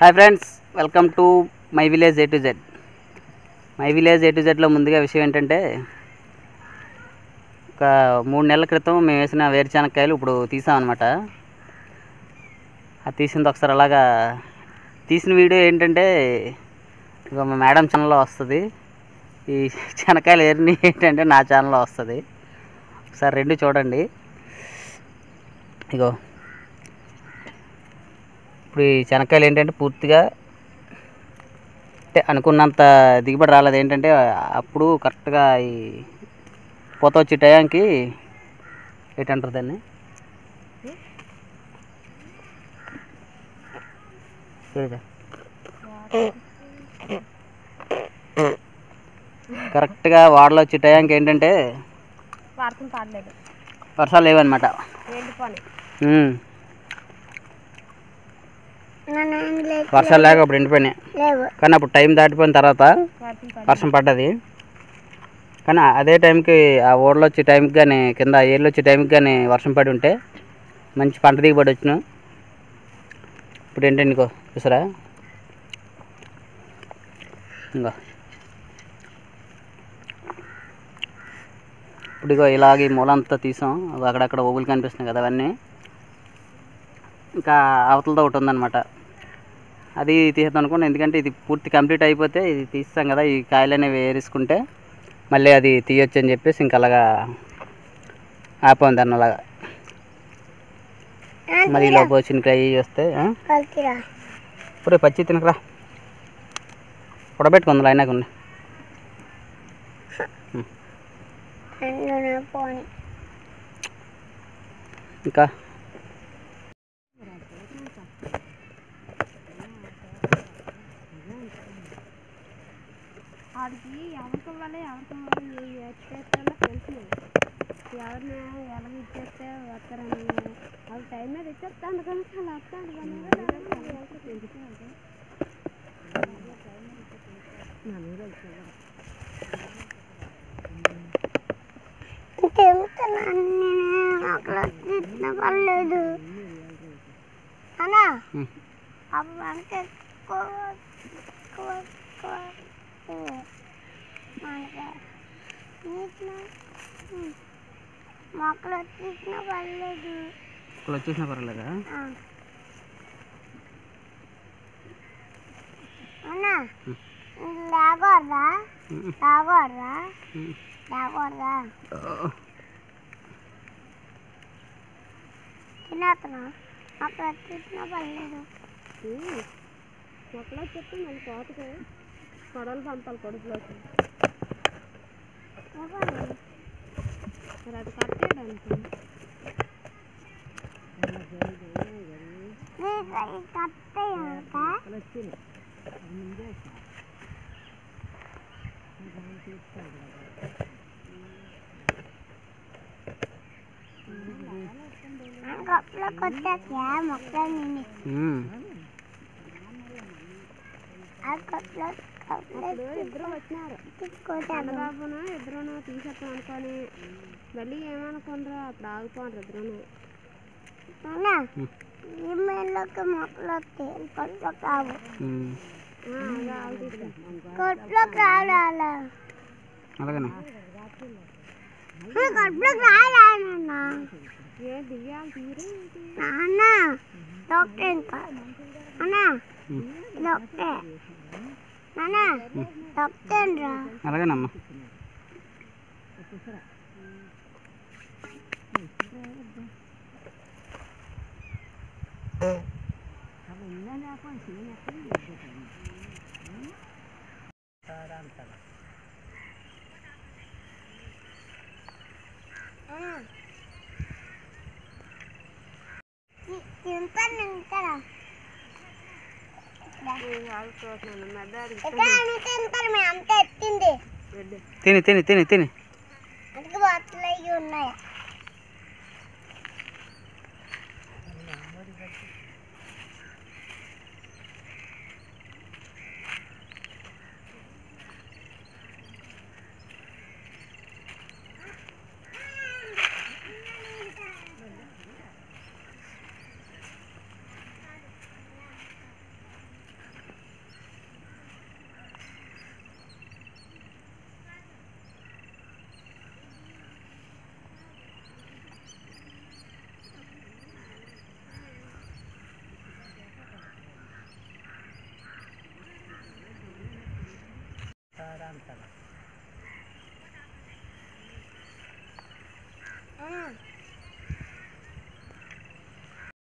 Hi friends, welcome to my village A to Z. My village A to Zలో ముందుగా విషయం ఏంటంటే, ఒక 3 నెలల క్రితం మేము వేసిన వేరుశనక్కాయలు ఇప్పుడు తీసామన్నమాట. అది తీసింది ఒకసారి అలాగా తీసిన వీడియో ఏంటంటే ఇక మా మేడం ఛానల్లో వస్తుంది. ఈ శనక్కాయలు ఏరిని ఏంటంటే నా ఛానల్లో వస్తుంది. ఒకసారి రెండు చూడండి. ఇగో ఇప్పుడు ఈ శనక్కాయలు ఏంటంటే పూర్తిగా అంటే అనుకున్నంత దిగుబడి రాలేదు. ఏంటంటే అప్పుడు కరెక్ట్గా ఈ పూత వచ్చే టయానికి ఏంటంటారు దాన్ని, కరెక్ట్గా వాడలో వచ్చే టయానికి ఏంటంటే వర్షాలు లేవన్నమాట. వర్షాలు లేక అప్పుడు ఎండిపోయినాయి. కానీ అప్పుడు టైం దాటిపోయిన తర్వాత వర్షం పడ్డది. కానీ అదే టైంకి ఆ ఓడలు వచ్చే టైంకి కానీ కింద ఏర్లు వచ్చే టైంకి కానీ వర్షం పడి ఉంటే మంచి పంట దిగుబడి వచ్చిన. ఇప్పుడు ఏంటంటే నీకో చూసారా, ఇంకా ఇప్పుడు ఇగో ఇలాగ ఈ మూలంతా తీసాం. అక్కడక్కడ ఓగులు కనిపిస్తున్నాయి కదా, అవన్నీ ఇంకా అవతలతో ఒకటి ఉందన్నమాట. అది తీసేద్దాం అనుకోండి, ఎందుకంటే ఇది పూర్తి కంప్లీట్ అయిపోతే ఇది తీస్తాం కదా, ఈ కాయలు అనేవి వేరేసుకుంటే మళ్ళీ అది తీయొచ్చు అని చెప్పేసి ఇంకా అలాగా ఆపం దాన్ని అలాగా. మరి ఇలా వచ్చిన వస్తే ఇప్పుడు పచ్చి తినకరా, ఉడబెట్టుకుందా అయినా కొన్ని ఇంకా వాడికి ఎవరికి ఇవ్వాలి తెలుసు. ఎవరిని ఎలా ఇచ్చేస్తే వస్తారని వాళ్ళు టైం మీద ఇచ్చేస్తా అందుకని అలా వస్తాడు. పర్లేదు అన్నా మొక్కలు వచ్చేసినా పర్లేదు. మొక్కలు వచ్చేసినా పర్లేదా అన్నా? లేకూడదా లేకూడదా లేకూడదా తినేస్తున్నా. మొక్కలు వచ్చేసినా పర్లేదు. మొక్కలు వచ్చేస్తే మళ్ళీ కోతకు కొడలు పంపాలి. కొడుకులోకి మరి అది కట్టేయడానికి కప్పులోకి వచ్చేసా మొక్కలు ఇద్దరు వచ్చినారు. చంద్రబాబును ఇద్దరును తీసేస్తాం అనుకొని మళ్ళీ ఏమనుకుంటారు, అప్పుడు ఆగిపోండ్రు ఇద్దరును. మొక్కలు వస్తాయి, కొట్లోకి రావు. కొట్లోకి రావాలా? కొట్లోకి రావాలన్నా ఏ దియ్యాలి తీరు నాన్న డాక్టర్ ఇంకా అన్నా డాక్టర్ నాన్న డాక్టర్ రా. అలాగేనమ్మా. తిని తిని తిని తిని అందుకే బాటలు అవి ఉన్నాయా?